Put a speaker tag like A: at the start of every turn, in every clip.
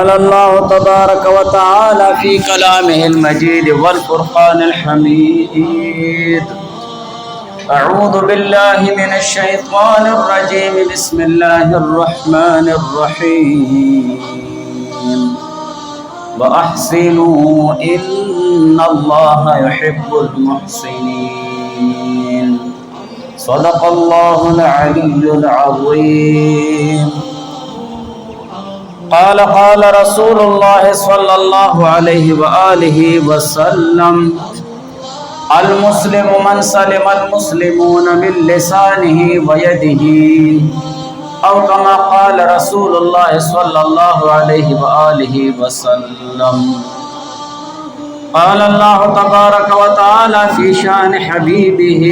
A: قال الله تبارك وتعالى في كلامه المجيد والفرقان الحميد أعوذ بالله من الشيطان الرجيم بسم الله الرحمن الرحيم وأحسنوا إن الله يحب المحسنين صدق الله العلي العظيم قال رسول الله صلى الله عليه وآله وسلم المسلم من سلم المسلمون من لسانه ويده أو كما قال رسول الله صلى الله عليه وآله وسلم قال الله تبارك وتعالى في شان حبيبه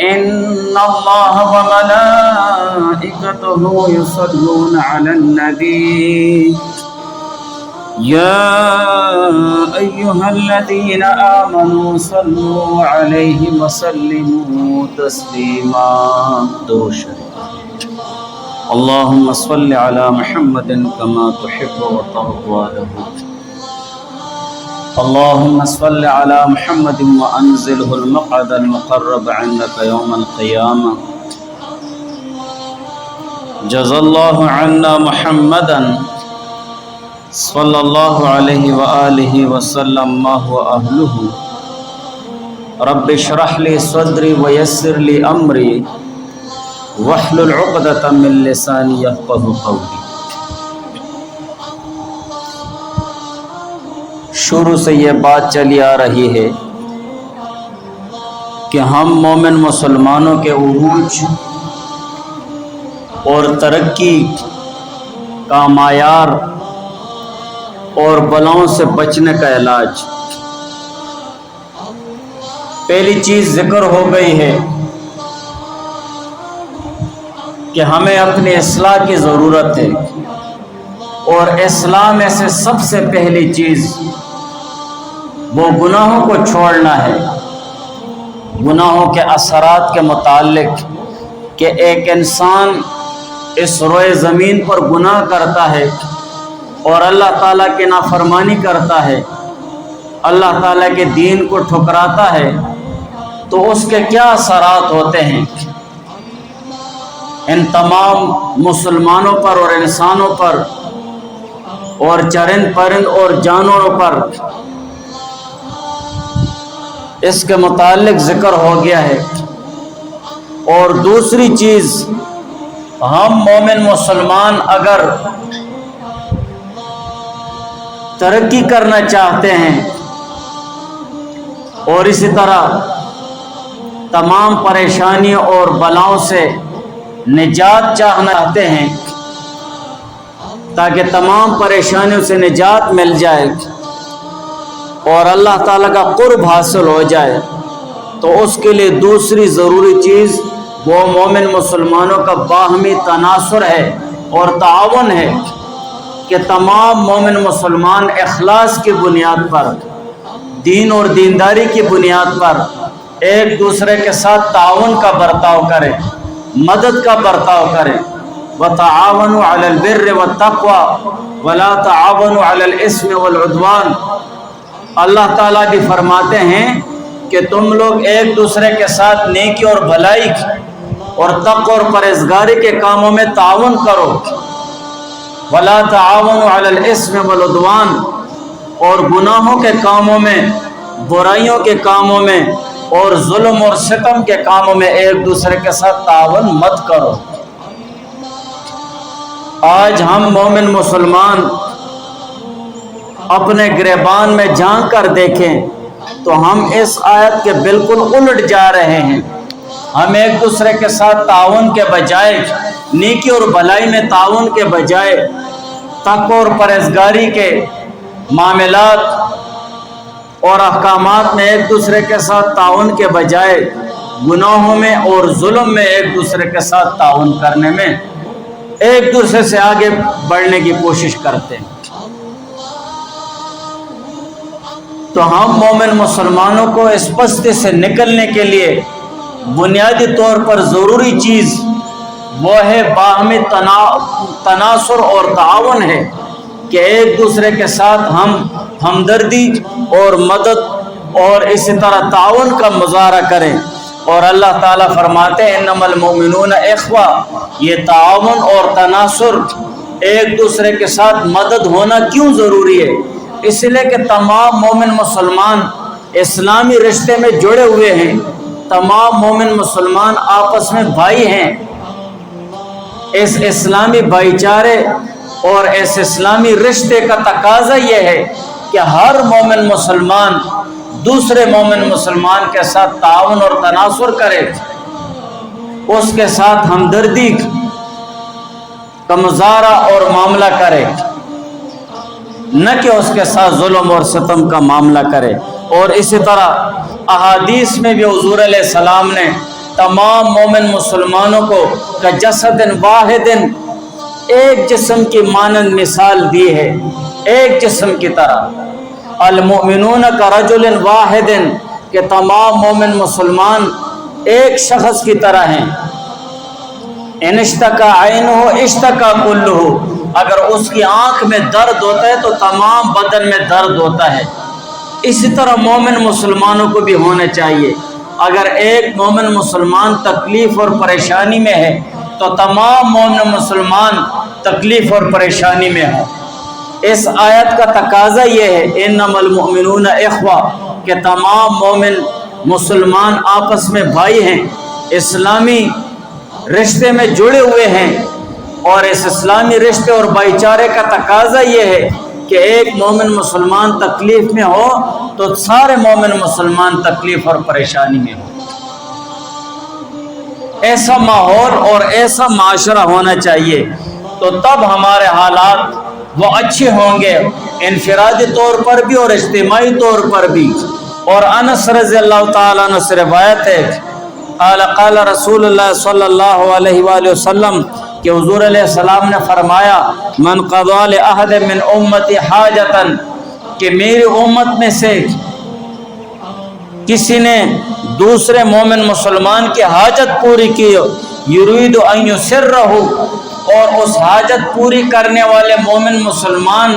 A: إن الله وملائكته يصلون على النبي يا أيها الذين آمنوا صلوا عليه وسلموا تسليما درود شریف اللهم صل على محمد كما تحب وترضى له اللهم صل على محمد وأنزله المقعد المقرب عندك يوم القيامة جزا الله عنا محمدا صلى الله عليه وآله وسلم ما هو أهله رب اشرح لي صدري ويسر لي أمري واحلل عقدة من لساني يفقهوا قولي. شروع سے یہ بات چلی آ رہی ہے کہ ہم مومن مسلمانوں کے عروج اور ترقی کا معیار اور بلاؤں سے بچنے کا علاج. پہلی چیز ذکر ہو گئی ہے کہ ہمیں اپنی اصلاح کی ضرورت ہے اور اصلاح میں سے سب سے پہلی چیز وہ گناہوں کو چھوڑنا ہے. گناہوں کے اثرات کے متعلق کہ ایک انسان اس روئے زمین پر گناہ کرتا ہے اور اللہ تعالیٰ کی نافرمانی کرتا ہے، اللہ تعالیٰ کے دین کو ٹھکراتا ہے، تو اس کے کیا اثرات ہوتے ہیں ان تمام مسلمانوں پر اور انسانوں پر اور چرند پرند اور جانوروں پر. اس کے متعلق ذکر ہو گیا ہے. اور دوسری چیز، ہم مومن مسلمان اگر ترقی کرنا چاہتے ہیں اور اسی طرح تمام پریشانیوں اور بلاؤں سے نجات چاہتے ہیں تاکہ تمام پریشانیوں سے نجات مل جائے اور اللہ تعالیٰ کا قرب حاصل ہو جائے، تو اس کے لیے دوسری ضروری چیز وہ مومن مسلمانوں کا باہمی تناصر ہے اور تعاون ہے کہ تمام مومن مسلمان اخلاص کی بنیاد پر، دین اور دینداری کی بنیاد پر ایک دوسرے کے ساتھ تعاون کا برتاؤ کریں، مدد کا برتاؤ کریں. وَتَعَاوَنُوا عَلَى الْبِرِّ وَالتَّقْوَى وَلَا تَعَاوَنُوا عَلَى الْإِثْمِ وَالْعُدْوَانِ. اللہ تعالیٰ بھی فرماتے ہیں کہ تم لوگ ایک دوسرے کے ساتھ نیکی اور بھلائی اور تقوی اور پرہیزگاری کے کاموں میں تعاون کرو. وَلَا تَعَاوَنُوا عَلَى الْإِثْمِ وَالْعُدْوَانِ. اور گناہوں کے کاموں میں، برائیوں کے کاموں میں اور ظلم اور ستم کے کاموں میں ایک دوسرے کے ساتھ تعاون مت کرو. آج ہم مومن مسلمان اپنے گریبان میں جھانک کر دیکھیں تو ہم اس آیت کے بالکل الٹ جا رہے ہیں. ہم ایک دوسرے کے ساتھ تعاون کے بجائے، نیکی اور بھلائی میں تعاون کے بجائے، تقوی اور پرہیزگاری کے معاملات اور احکامات میں ایک دوسرے کے ساتھ تعاون کے بجائے گناہوں میں اور ظلم میں ایک دوسرے کے ساتھ تعاون کرنے میں ایک دوسرے سے آگے بڑھنے کی کوشش کرتے ہیں. تو ہم مومن مسلمانوں کو اس پستی سے نکلنے کے لیے بنیادی طور پر ضروری چیز وہ ہے باہمی تناصر اور تعاون ہے کہ ایک دوسرے کے ساتھ ہم ہمدردی اور مدد اور اسی طرح تعاون کا مظاہرہ کریں. اور اللہ تعالیٰ فرماتے ہیں انما المؤمنون اخوہ، یہ تعاون اور تناصر ایک دوسرے کے ساتھ مدد ہونا کیوں ضروری ہے؟ اس لیے کہ تمام مومن مسلمان اسلامی رشتے میں جڑے ہوئے ہیں، تمام مومن مسلمان آپس میں بھائی ہیں. اس اسلامی بھائی چارے اور اس اسلامی رشتے کا تقاضا یہ ہے کہ ہر مومن مسلمان دوسرے مومن مسلمان کے ساتھ تعاون اور تناصر کرے، اس کے ساتھ ہمدردی کا مظاہرہ اور معاملہ کرے، نہ کہ اس کے ساتھ ظلم اور ستم کا معاملہ کرے. اور اسی طرح احادیث میں بھی حضور علیہ السلام نے تمام مومن مسلمانوں کو کا جسد واحد، ایک جسم کی مانند مثال دی ہے، ایک جسم کی طرح. المؤمنون کا رجل واحد، کہ تمام مومن مسلمان ایک شخص کی طرح ہیں. ان اشتکا عینہ اشتکا کلہ، اگر اس کی آنکھ میں درد ہوتا ہے تو تمام بدن میں درد ہوتا ہے. اسی طرح مومن مسلمانوں کو بھی ہونا چاہیے. اگر ایک مومن مسلمان تکلیف اور پریشانی میں ہے تو تمام مومن مسلمان تکلیف اور پریشانی میں ہوں. اس آیت کا تقاضا یہ ہے انما المؤمنون اخوہ، کہ تمام مومن مسلمان آپس میں بھائی ہیں، اسلامی رشتے میں جڑے ہوئے ہیں. اور اس اسلامی رشتے اور بھائی چارے کا تقاضا یہ ہے کہ ایک مومن مسلمان تکلیف میں ہو تو سارے مومن مسلمان تکلیف اور پریشانی میں ہو. ایسا ماحول اور ایسا معاشرہ ہونا چاہیے، تو تب ہمارے حالات وہ اچھے ہوں گے، انفرادی طور پر بھی اور اجتماعی طور پر بھی. اور انس رضی اللہ تعالیٰ عنہ سے روایت ہے قال قال رسول اللہ صلی اللہ علیہ وآلہ وسلم، کہ حضور علیہ السلام نے فرمایا من قضى لأحد من امتی حاجتا، کہ میری امت میں سے کسی نے دوسرے مومن مسلمان کی حاجت پوری کی، یرید ان یسرہ، اور اس حاجت پوری کرنے والے مومن مسلمان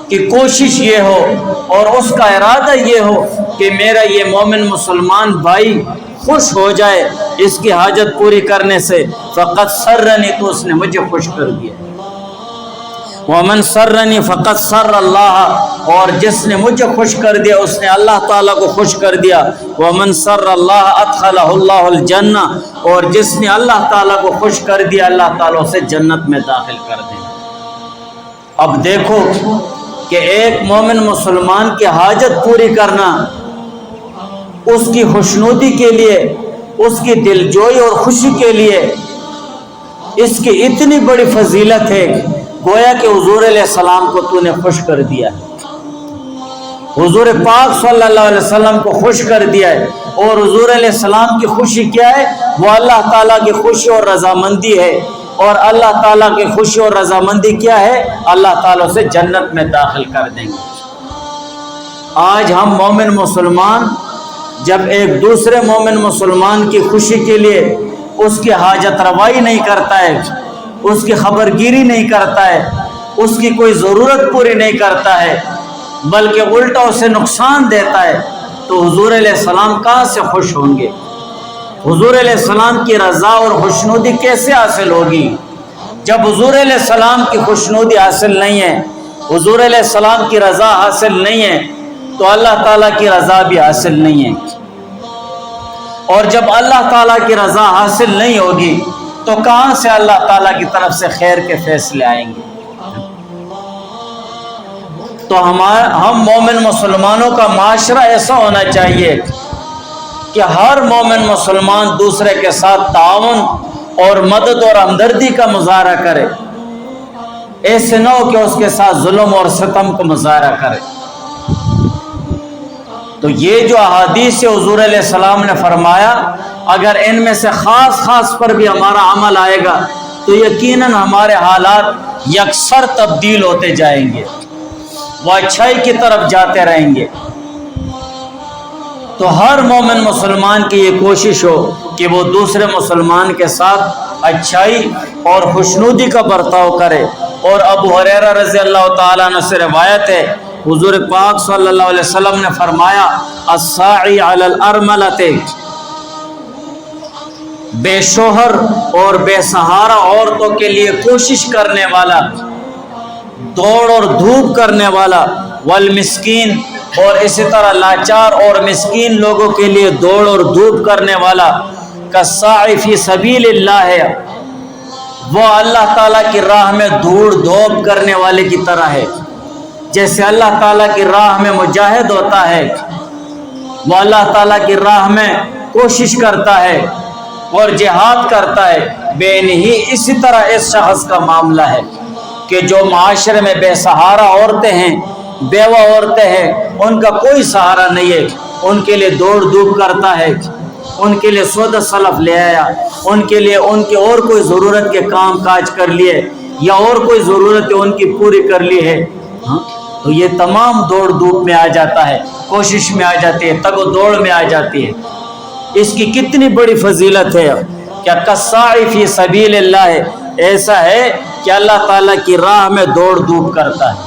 A: کی کوشش یہ ہو اور اس کا ارادہ یہ ہو کہ میرا یہ مومن مسلمان بھائی خوش ہو جائے اس کی حاجت پوری کرنے سے، فقط سرنی، تو اس نے مجھے خوش کر دیا. ومن سرنی فقط سر اللہ، اور جس نے مجھے خوش کر دیا اس نے اللہ تعالیٰ کو خوش کر دیا. ومن سر اللہ ادخلہ اللہ الجنہ، اور جس نے اللہ تعالیٰ کو خوش کر دیا اللہ تعالیٰ اسے جنت میں داخل کر دے. اب دیکھو کہ ایک مومن مسلمان کی حاجت پوری کرنا، اس کی خوشنودی کے لیے، اس کی دلجوئی اور خوشی کے لیے، اس کی اتنی بڑی فضیلت ہے، گویا کہ حضور علیہ السلام کو تو نے خوش کر دیا ہے، حضور پاک صلی اللہ علیہ وسلم کو خوش کر دیا ہے. اور حضور علیہ السلام کی خوشی کیا ہے؟ وہ اللہ تعالیٰ کی خوشی اور رضامندی ہے. اور اللہ تعالیٰ کی خوشی اور رضامندی کیا ہے؟ اللہ تعالیٰ سے جنت میں داخل کر دیں گے. آج ہم مومن مسلمان جب ایک دوسرے مومن مسلمان کی خوشی کے لیے اس کی حاجت روائی نہیں کرتا ہے، اس کی خبر گیری نہیں کرتا ہے، اس کی کوئی ضرورت پوری نہیں کرتا ہے، بلکہ الٹا اسے نقصان دیتا ہے، تو حضور علیہ السلام کہاں سے خوش ہوں گے؟ حضور علیہ السلام کی رضا اور خوشنودی کیسے حاصل ہوگی جب حضور علیہ السلام کی خوشنودی حاصل نہیں ہے، حضور علیہ السلام کی رضا حاصل نہیں ہے، تو اللہ تعالیٰ کی رضا بھی حاصل نہیں ہے. اور جب اللہ تعالیٰ کی رضا حاصل نہیں ہوگی تو کہاں سے اللہ تعالیٰ کی طرف سے خیر کے فیصلے آئیں گے؟ تو ہم مومن مسلمانوں کا معاشرہ ایسا ہونا چاہیے کہ ہر مومن مسلمان دوسرے کے ساتھ تعاون اور مدد اور ہمدردی کا مظاہرہ کرے، ایسے نہ ہو کہ اس کے ساتھ ظلم اور ستم کا مظاہرہ کرے. تو یہ جو احادیث حضور علیہ السلام نے فرمایا، اگر ان میں سے خاص پر بھی ہمارا عمل آئے گا تو یقیناً ہمارے حالات یکسر تبدیل ہوتے جائیں گے، وہ اچھائی کی طرف جاتے رہیں گے. تو ہر مومن مسلمان کی یہ کوشش ہو کہ وہ دوسرے مسلمان کے ساتھ اچھائی اور خوشنودی کا برتاؤ کرے۔ اور ابو ہریرہ رضی اللہ تعالیٰ عنہ سے روایت ہے، حضور پاک صلی اللہ علیہ وسلم نے فرمایا الساعی علی الارملۃ، بے شوہر اور بے سہارا عورتوں کے لیے کوشش کرنے والا، دوڑ اور دھوپ کرنے والا، والمسکین، اور اسی طرح لاچار اور مسکین لوگوں کے لیے دوڑ اور دھوپ کرنے والا، کالساعی فی سبیل اللہ ہے، وہ اللہ تعالیٰ کی راہ میں دوڑ دھوپ کرنے والے کی طرح ہے۔ جیسے اللہ تعالیٰ کی راہ میں مجاہد ہوتا ہے، وہ اللہ تعالیٰ کی راہ میں کوشش کرتا ہے اور جہاد کرتا ہے، بے نہیں اسی طرح اس شخص کا معاملہ ہے کہ جو معاشرے میں بے سہارا عورتیں ہیں، بیوہ عورتیں ہیں، ان کا کوئی سہارا نہیں ہے، ان کے لیے دوڑ دھوپ کرتا ہے، ان کے لیے سود سلف لے آیا، ان کے لیے ان کی اور کوئی ضرورت کے کام کاج کر لیے، یا اور کوئی ضرورت ان کی پوری کر لی ہے، تو یہ تمام دوڑ دھوپ میں آ جاتا ہے، کوشش میں آ جاتی ہے، تگ و دوڑ میں آ جاتی ہے۔ اس کی کتنی بڑی فضیلت ہے، کیا کالساعی فی سبیل اللہ ہے، ایسا ہے کہ اللہ تعالیٰ کی راہ میں دوڑ دھوپ کرتا ہے۔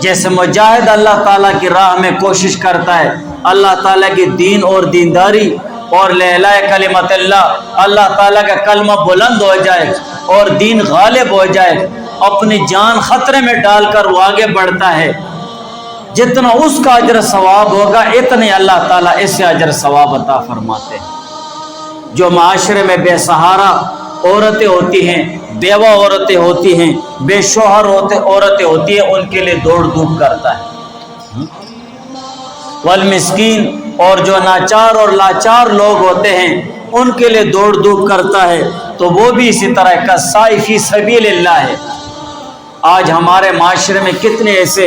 A: جیسے مجاہد اللہ تعالیٰ کی راہ میں کوشش کرتا ہے، اللہ تعالیٰ کی دین اور دینداری اور لا الہ کلمت اللہ تعالیٰ کا کلمہ بلند ہو جائے اور دین غالب ہو جائے، اپنی جان خطرے میں ڈال کر وہ آگے بڑھتا ہے، جتنا اس کا اجر ثواب ہوگا اتنے اللہ تعالیٰ اس سے اجر ثواب عطا فرماتے ہیں۔ جو معاشرے میں بے سہارا عورتیں ہوتی ہیں، بیوہ عورتیں ہوتی ہیں، بے شوہر عورتیں ہوتی ہیں، ان کے لیے دوڑ دھوپ کرتا ہے۔ والمسکین، اور جو ناچار اور لاچار لوگ ہوتے ہیں ان کے لیے دوڑ دھوپ کرتا ہے، تو وہ بھی اسی طرح کالساعی فی سبیل اللہ ہے۔ آج ہمارے معاشرے میں کتنے ایسے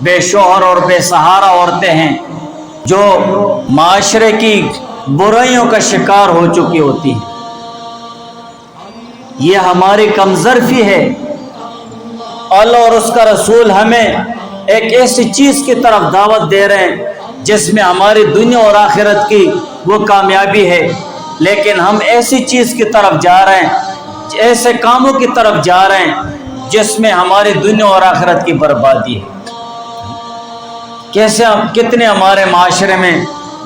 A: بے شوہر اور بے سہارا عورتیں ہیں جو معاشرے کی برائیوں کا شکار ہو چکی ہوتی ہیں۔ یہ ہماری کمظرفی ہے۔ اللہ اور اس کا رسول ہمیں ایک ایسی چیز کی طرف دعوت دے رہے ہیں جس میں ہماری دنیا اور آخرت کی وہ کامیابی ہے، لیکن ہم ایسی چیز کی طرف جا رہے ہیں، ایسے کاموں کی طرف جا رہے ہیں جس میں ہماری دنیا اور آخرت کی بربادی ہے۔ کیسے کتنے ہمارے معاشرے میں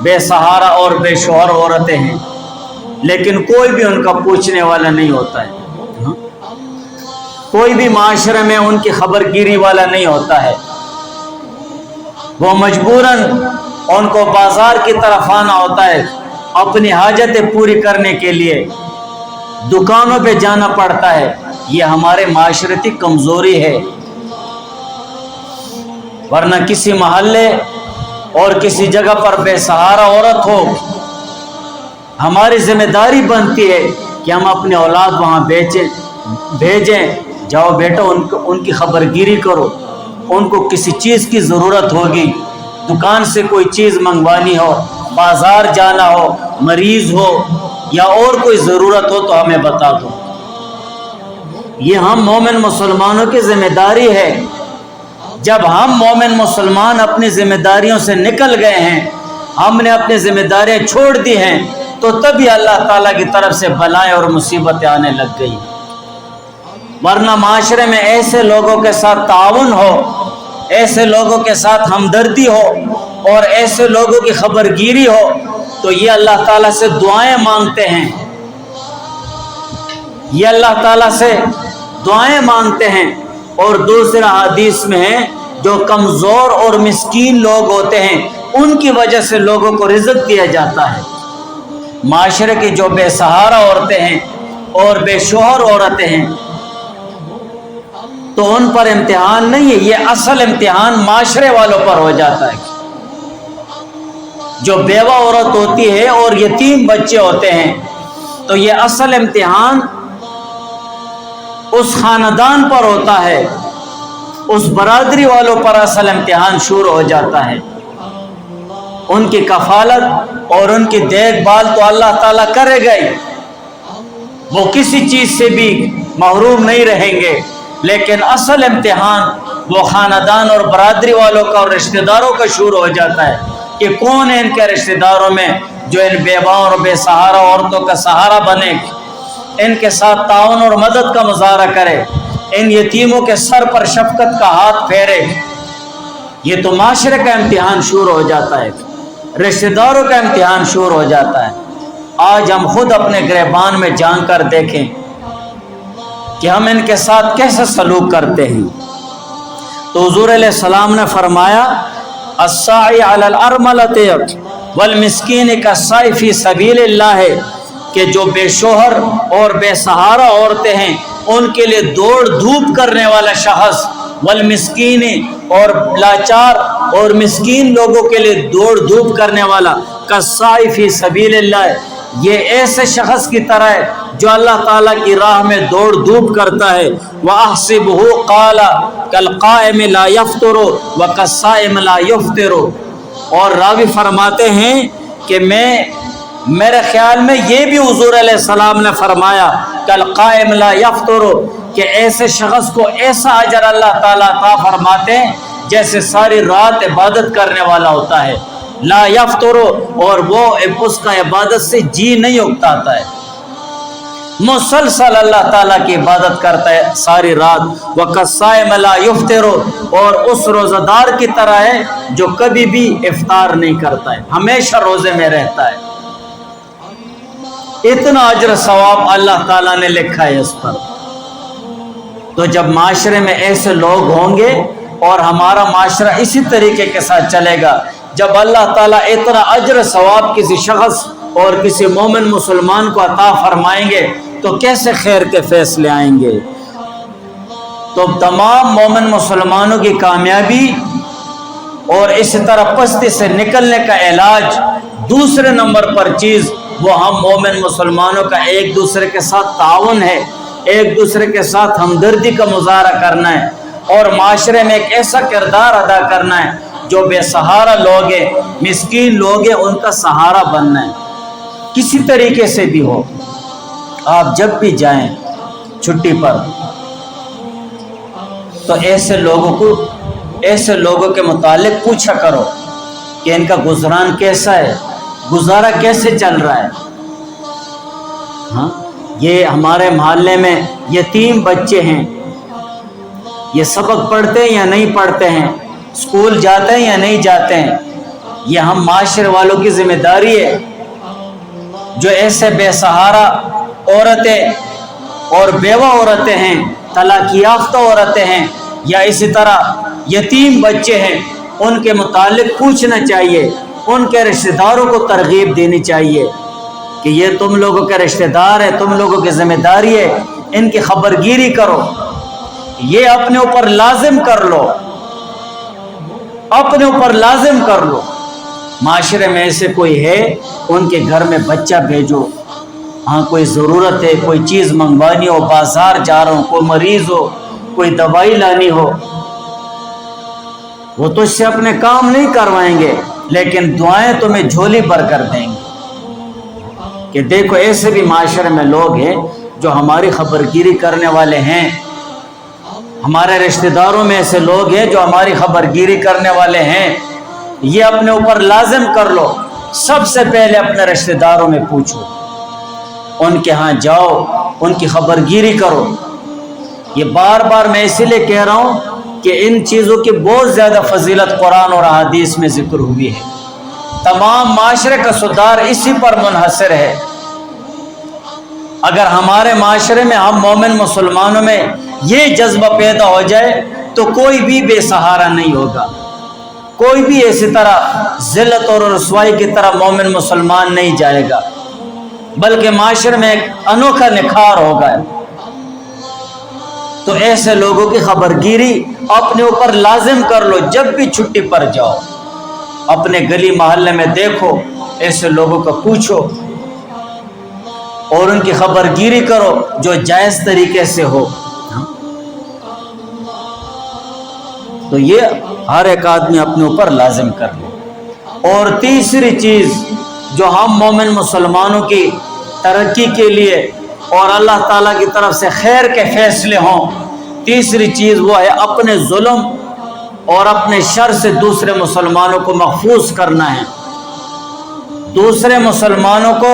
A: بے سہارا اور بے شوہر عورتیں ہیں، لیکن کوئی بھی ان کا پوچھنے والا نہیں ہوتا ہے، کوئی بھی معاشرے میں ان کی خبر گیری والا نہیں ہوتا ہے۔ وہ مجبوراً ان کو بازار کی طرف آنا ہوتا ہے، اپنی حاجتیں پوری کرنے کے لیے دکانوں پہ جانا پڑتا ہے۔ یہ ہمارے معاشرتی کمزوری ہے، ورنہ کسی محلے اور کسی جگہ پر بے سہارا عورت ہو، ہماری ذمہ داری بنتی ہے کہ ہم اپنے اولاد وہاں بھیجیں، جاؤ بیٹا ان کی خبر گیری کرو، ان کو کسی چیز کی ضرورت ہوگی، دکان سے کوئی چیز منگوانی ہو، بازار جانا ہو، مریض ہو یا اور کوئی ضرورت ہو تو ہمیں بتا دو۔ یہ ہم مومن مسلمانوں کی ذمہ داری ہے۔ جب ہم مومن مسلمان اپنی ذمہ داریوں سے نکل گئے ہیں، ہم نے اپنی ذمہ داریاں چھوڑ دی ہیں، تو تبھی اللہ تعالیٰ کی طرف سے بلائیں اور مصیبتیں آنے لگ گئی۔ ورنہ معاشرے میں ایسے لوگوں کے ساتھ تعاون ہو، ایسے لوگوں کے ساتھ ہمدردی ہو اور ایسے لوگوں کی خبر گیری ہو تو یہ اللہ تعالیٰ سے دعائیں مانگتے ہیں، یہ اللہ تعالیٰ سے دعائیں مانگتے ہیں۔ اور دوسرا حدیث میں ہے جو کمزور اور مسکین لوگ ہوتے ہیں ان کی وجہ سے لوگوں کو رزق دیا جاتا ہے۔ معاشرے کی جو بے سہارا عورتیں ہیں اور بے شوہر عورتیں ہیں تو ان پر امتحان نہیں ہے، یہ اصل امتحان معاشرے والوں پر ہو جاتا ہے۔ جو بیوہ عورت ہوتی ہے اور یتیم بچے ہوتے ہیں تو یہ اصل امتحان اس خاندان پر ہوتا ہے، اس برادری والوں پر اصل امتحان شروع ہو جاتا ہے۔ ان کی کفالت اور ان کی دیکھ بھال تو اللہ تعالیٰ کرے گا ہی، وہ کسی چیز سے بھی محروم نہیں رہیں گے، لیکن اصل امتحان وہ خاندان اور برادری والوں کا اور رشتہ داروں کا شروع ہو جاتا ہے۔ کہ کون ہے ان کے رشتہ داروں میں جو ان بیوہ اور بے سہارا عورتوں کا سہارا بنے، ان کے ساتھ تعاون اور مدد کا مظاہرہ کرے، ان یتیموں کے سر پر شفقت کا ہاتھ پھیرے۔ یہ تو معاشرے کا امتحان شروع ہو جاتا ہے، رشتہ داروں کا امتحان شروع ہو جاتا ہے۔ آج ہم خود اپنے گریبان میں جان کر دیکھیں کہ ہم ان کے ساتھ کیسے سلوک کرتے ہیں۔ تو حضور علیہ السلام نے فرمایا الساعی علی الارملۃ والمسکین کالساعی فی سبیل اللہ ہے کہ جو بے شوہر اور بے سہارا عورتیں ہیں ان کے لیے دوڑ دھوپ کرنے والا شخص، والمسکین اور لاچار اور مسکین لوگوں کے لیے دوڑ دھوپ کرنے والا، کالساعی فی سبیل اللہ، یہ ایسے شخص کی طرح ہے جو اللہ تعالیٰ کی راہ میں دوڑ دھوپ کرتا ہے۔ وَأَحْسِبُهُ قَالَ كَالْقَائِمِ لَا يَفْطُرُ وَكَالصَّائِمِ لَا يُفْطِرُ، اور راوی فرماتے ہیں کہ میرے خیال میں یہ بھی حضور علیہ السلام نے فرمایا كَالْقَائِمِ لَا يَفْطُرُ، کہ ایسے شخص کو ایسا اجر اللہ تعالیٰ عطا فرماتے ہیں جیسے ساری رات عبادت کرنے والا ہوتا ہے، لا یفطر، اور وہ اس کا عبادت سے جی نہیں اکتاتا ہے، مسلسل اللہ تعالیٰ کی عبادت کرتا ہے ساری رات۔ وَكَالصَّائِمِ لَا يُفْطِرُ، اور اس روزہ دار کی طرح ہے جو کبھی بھی افطار نہیں کرتا ہے، ہمیشہ روزے میں رہتا ہے۔ اتنا اجر ثواب اللہ تعالیٰ نے لکھا ہے اس پر۔ تو جب معاشرے میں ایسے لوگ ہوں گے اور ہمارا معاشرہ اسی طریقے کے ساتھ چلے گا، جب اللہ تعالیٰ اتنا اجر ثواب کسی شخص اور کسی مومن مسلمان کو عطا فرمائیں گے تو کیسے خیر کے فیصلے آئیں گے۔ تو تمام مومن مسلمانوں کی کامیابی اور اسی طرح پستی سے نکلنے کا علاج، دوسرے نمبر پر چیز وہ ہم مومن مسلمانوں کا ایک دوسرے کے ساتھ تعاون ہے، ایک دوسرے کے ساتھ ہمدردی کا مظاہرہ کرنا ہے، اور معاشرے میں ایک ایسا کردار ادا کرنا ہے جو بے سہارا لوگ ہیں، مسکین لوگ ہیں، ان کا سہارا بننا ہے کسی طریقے سے بھی ہو۔ آپ جب بھی جائیں چھٹی پر تو ایسے لوگوں کے متعلق پوچھا کرو کہ ان کا گزران کیسا ہے، گزارا کیسے چل رہا ہے۔ ہاں، یہ ہمارے محلے میں یتیم بچے ہیں، یہ سبق پڑھتے ہیں یا نہیں پڑھتے ہیں، اسکول جاتے ہیں یا نہیں جاتے ہیں، یہ ہم معاشرے والوں کی ذمہ داری ہے۔ جو ایسے بے سہارا عورتیں اور بیوہ عورتیں ہیں، طلاق یافتہ عورتیں ہیں، یا اسی طرح یتیم بچے ہیں، ان کے متعلق پوچھنا چاہیے، ان کے رشتہ داروں کو ترغیب دینی چاہیے کہ یہ تم لوگوں کے رشتہ دار ہے، تم لوگوں کی ذمہ داری ہے، ان کی خبر گیری کرو، یہ اپنے اوپر لازم کر لو، اپنے اوپر لازم کر لو۔ معاشرے میں ایسے کوئی ہے ان کے گھر میں بچہ بھیجو، ہاں کوئی ضرورت ہے، کوئی چیز منگوانی ہو، بازار جا رہا ہوں، کوئی مریض ہو، کوئی دوائی لانی ہو، وہ تو اس سے اپنے کام نہیں کروائیں گے لیکن دعائیں تمہیں جھولی بھر کر دیں گے کہ دیکھو ایسے بھی معاشرے میں لوگ ہیں جو ہماری خبر گیری کرنے والے ہیں، ہمارے رشتہ داروں میں ایسے لوگ ہیں جو ہماری خبر گیری کرنے والے ہیں، یہ اپنے اوپر لازم کر لو۔ سب سے پہلے اپنے رشتہ داروں میں پوچھو، ان کے ہاں جاؤ، ان کی خبر گیری کرو۔ یہ بار بار میں اسی لیے کہہ رہا ہوں کہ ان چیزوں کی بہت زیادہ فضیلت قرآن اور احادیث میں ذکر ہوئی ہے، تمام معاشرے کا سدھار اسی پر منحصر ہے۔ اگر ہمارے معاشرے میں ہم مومن مسلمانوں میں یہ جذبہ پیدا ہو جائے تو کوئی بھی بے سہارا نہیں ہوگا، کوئی بھی اسی طرح ذلت اور رسوائی کی طرح مومن مسلمان نہیں جائے گا، بلکہ معاشرے میں ایک انوکھا نکھار ہوگا۔ تو ایسے لوگوں کی خبر گیری اپنے اوپر لازم کر لو، جب بھی چھٹی پر جاؤ اپنے گلی محلے میں دیکھو، ایسے لوگوں کو پوچھو اور ان کی خبر گیری کرو جو جائز طریقے سے ہو۔ تو یہ ہر ایک آدمی اپنے اوپر لازم کر لے۔ اور تیسری چیز جو ہم مومن مسلمانوں کی ترقی کے لیے اور اللہ تعالیٰ کی طرف سے خیر کے فیصلے ہوں، تیسری چیز وہ ہے اپنے ظلم اور اپنے شر سے دوسرے مسلمانوں کو محفوظ کرنا ہے، دوسرے مسلمانوں کو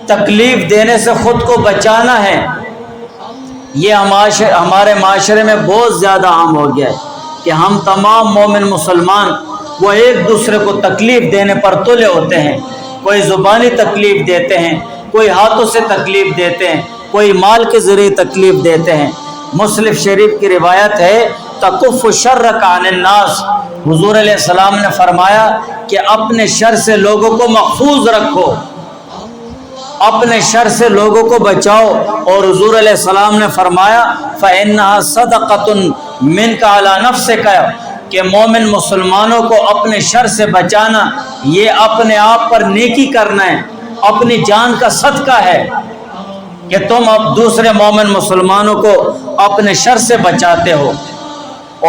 A: تکلیف دینے سے خود کو بچانا ہے۔ یہ ہمارے معاشرے میں بہت زیادہ عام ہو گیا ہے کہ ہم تمام مومن مسلمان وہ ایک دوسرے کو تکلیف دینے پر تلے ہوتے ہیں، کوئی زبانی تکلیف دیتے ہیں، کوئی ہاتھوں سے تکلیف دیتے ہیں، کوئی مال کے ذریعے تکلیف دیتے ہیں۔ مسلم شریف کی روایت ہے تکف شرک عن الناس، حضور علیہ السلام نے فرمایا کہ اپنے شر سے لوگوں کو محفوظ رکھو، اپنے شر سے لوگوں کو بچاؤ۔ اور حضور علیہ السلام نے فرمایا فَإِنَّهَا صَدَقَةٌ مِنْكَ عَلَى نَفْسِكَ، کہ مومن مسلمانوں کو اپنے شر سے بچانا یہ اپنے آپ پر نیکی کرنا ہے، اپنی جان کا صدقہ ہے کہ تم اب دوسرے مومن مسلمانوں کو اپنے شر سے بچاتے ہو۔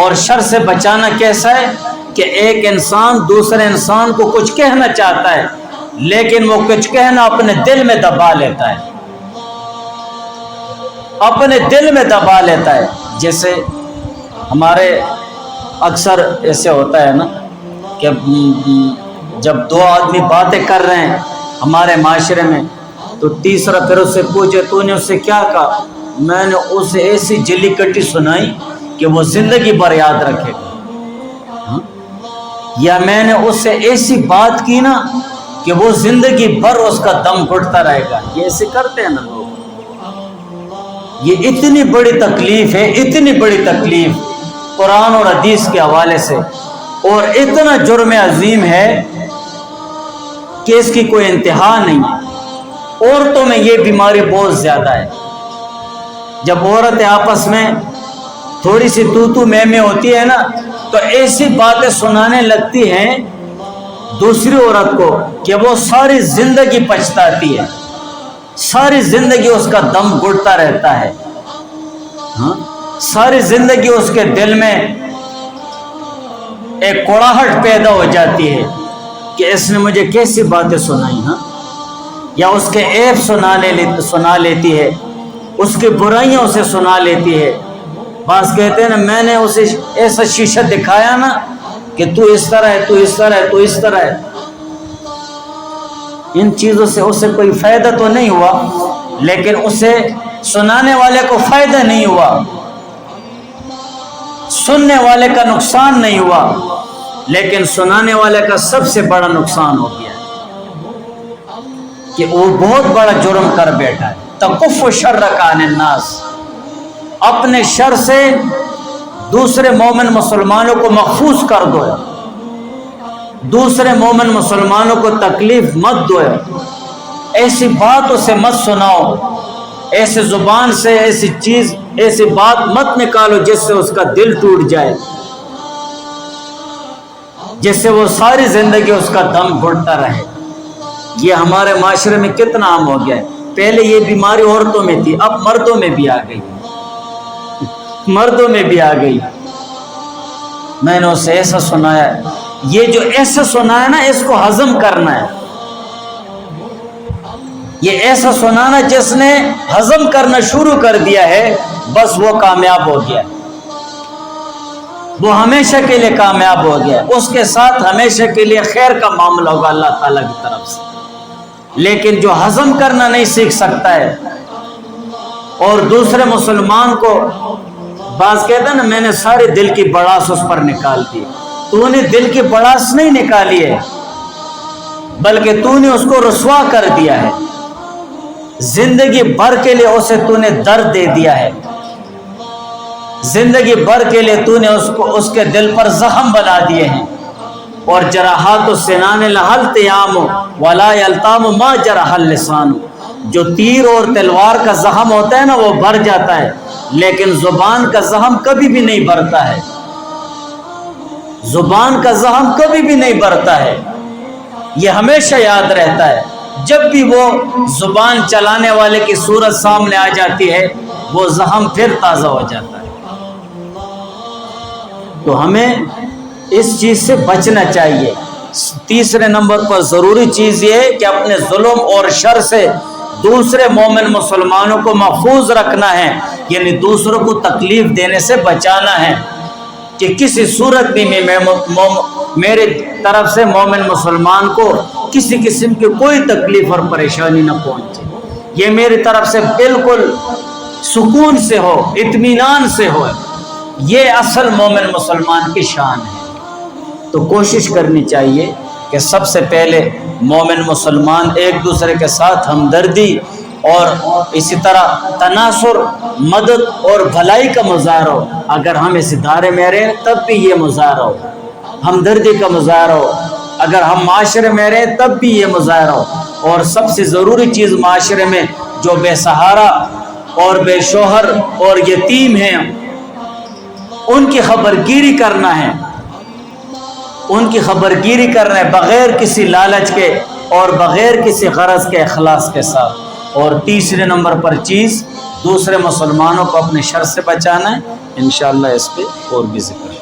A: اور شر سے بچانا کیسا ہے کہ ایک انسان دوسرے انسان کو کچھ کہنا چاہتا ہے لیکن وہ کچھ کہنا اپنے دل میں دبا لیتا ہے، اپنے دل میں دبا لیتا ہے۔ جیسے ہمارے اکثر ایسے ہوتا ہے نا کہ جب دو آدمی باتیں کر رہے ہیں ہمارے معاشرے میں تو تیسرا پھر اس سے پوچھے تو نے اس سے کیا کہا، میں نے اسے ایسی جلی کٹی سنائی کہ وہ زندگی بھر یاد رکھے گا، یا میں نے اس سے ایسی بات کی نا کہ وہ زندگی بھر اس کا دم گھٹتا رہے گا۔ یہ ایسے کرتے ہیں نا لوگ۔ یہ اتنی بڑی تکلیف ہے، اتنی بڑی تکلیف قرآن اور حدیث کے حوالے سے، اور اتنا جرم عظیم ہے کہ اس کی کوئی انتہا نہیں ہے۔ عورتوں میں یہ بیماری بہت زیادہ ہے۔ جب عورتیں آپس میں تھوڑی سی تو میں ہوتی ہے نا تو ایسی باتیں سنانے لگتی ہیں دوسری عورت کو کہ وہ ساری زندگی پچھتاتی ہے، ساری زندگی اس کا دم گھٹتا رہتا ہے، ساری زندگی اس کے دل میں ایک کوڑاہٹ پیدا ہو جاتی ہے کہ اس نے مجھے کیسی باتیں سنائی، یا اس کے عیب سنا لیتی ہے، اس کی برائیاں اسے سنا لیتی ہے۔ بعض کہتے ہیں نا میں نے اسے ایسا شیشہ دکھایا نا کہ تو اس طرح ہے، تو اس طرح ہے، تو اس طرح ہے۔ ان چیزوں سے اسے کوئی فائدہ تو نہیں ہوا، لیکن اسے سنانے والے کو فائدہ نہیں ہوا، سننے والے کا نقصان نہیں ہوا، لیکن سنانے والے کا سب سے بڑا نقصان ہو گیا کہ وہ بہت بڑا جرم کر بیٹھا ہے۔ تکف شرک عن الناس، اپنے شر سے دوسرے مومن مسلمانوں کو محفوظ کر دو، دوسرے مومن مسلمانوں کو تکلیف مت دو، ایسی بات اسے مت سناؤ، ایسے زبان سے ایسی بات مت نکالو جس سے اس کا دل ٹوٹ جائے، جس سے وہ ساری زندگی اس کا دم گھٹتا رہے۔ یہ ہمارے معاشرے میں کتنا عام ہو گیا ہے۔ پہلے یہ بیماری عورتوں میں تھی، اب مردوں میں بھی آ گئی، مردوں میں بھی آ گئی۔ میں نے اسے ایسا سنایا ہے، یہ جو ایسا سنا ہے نا اس کو ہضم کرنا ہے، یہ ایسا سنانا جس نے ہضم کرنا شروع کر دیا ہے بس وہ کامیاب ہو گیا، وہ ہمیشہ کے لیے کامیاب ہو گیا، اس کے ساتھ ہمیشہ کے لیے خیر کا معاملہ ہوگا اللہ تعالیٰ کی طرف سے۔ لیکن جو ہضم کرنا نہیں سیکھ سکتا ہے اور دوسرے مسلمان کو بعض کہتا ہے نا میں نے سارے دل کی بڑاس اس پر نکال دی، تو نے دل کی بڑاس نہیں نکالی ہے بلکہ تو نے اس کو رسوا کر دیا ہے، زندگی بھر کے لیے اسے تو نے درد دے دیا ہے، زندگی بھر کے لیے تو نے اس کے دل پر زخم بنا دیے ہیں۔ اور جراحات السنان لها التیام ولا یلتام ما جرح اللسان، جو تیر اور تلوار کا زخم ہوتا ہے نا وہ بھر جاتا ہے لیکن زبان کا زخم کبھی بھی نہیں بھرتا ہے، زبان کا زخم کبھی بھی نہیں بھرتا ہے، یہ ہمیشہ یاد رہتا ہے۔ جب بھی وہ زبان چلانے والے کی صورت سامنے آ جاتی ہے وہ زخم پھر تازہ ہو جاتا ہے۔ تو ہمیں اس چیز سے بچنا چاہیے۔ تیسرے نمبر پر ضروری چیز یہ ہے کہ اپنے ظلم اور شر سے دوسرے مومن مسلمانوں کو محفوظ رکھنا ہے، یعنی دوسروں کو تکلیف دینے سے بچانا ہے۔ کہ کسی صورت بھی میں میرے طرف سے مومن مسلمان کو کسی قسم کی کوئی تکلیف اور پریشانی نہ پہنچے، یہ میری طرف سے بالکل سکون سے ہو، اطمینان سے ہو، یہ اصل مومن مسلمان کی شان ہے۔ تو کوشش کرنی چاہیے کہ سب سے پہلے مومن مسلمان ایک دوسرے کے ساتھ ہمدردی اور اسی طرح تناصر، مدد اور بھلائی کا مظاہرہ ہو۔ اگر ہم اس ادارے میں رہیں تب بھی یہ مظاہرہ ہو، ہمدردی کا مظاہرہ ہو۔ اگر ہم معاشرے میں رہیں تب بھی یہ مظاہرہ ہو۔ اور سب سے ضروری چیز معاشرے میں جو بے سہارا اور بے شوہر اور یتیم ہیں ان کی خبر گیری کرنا ہے، ان کی خبر گیری کرنا ہے بغیر کسی لالچ کے اور بغیر کسی غرض کے، اخلاص کے ساتھ۔ اور تیسرے نمبر پر چیز دوسرے مسلمانوں کو اپنے شر سے بچانا ہے۔ انشاءاللہ اس پہ اور بھی ذکر ہے۔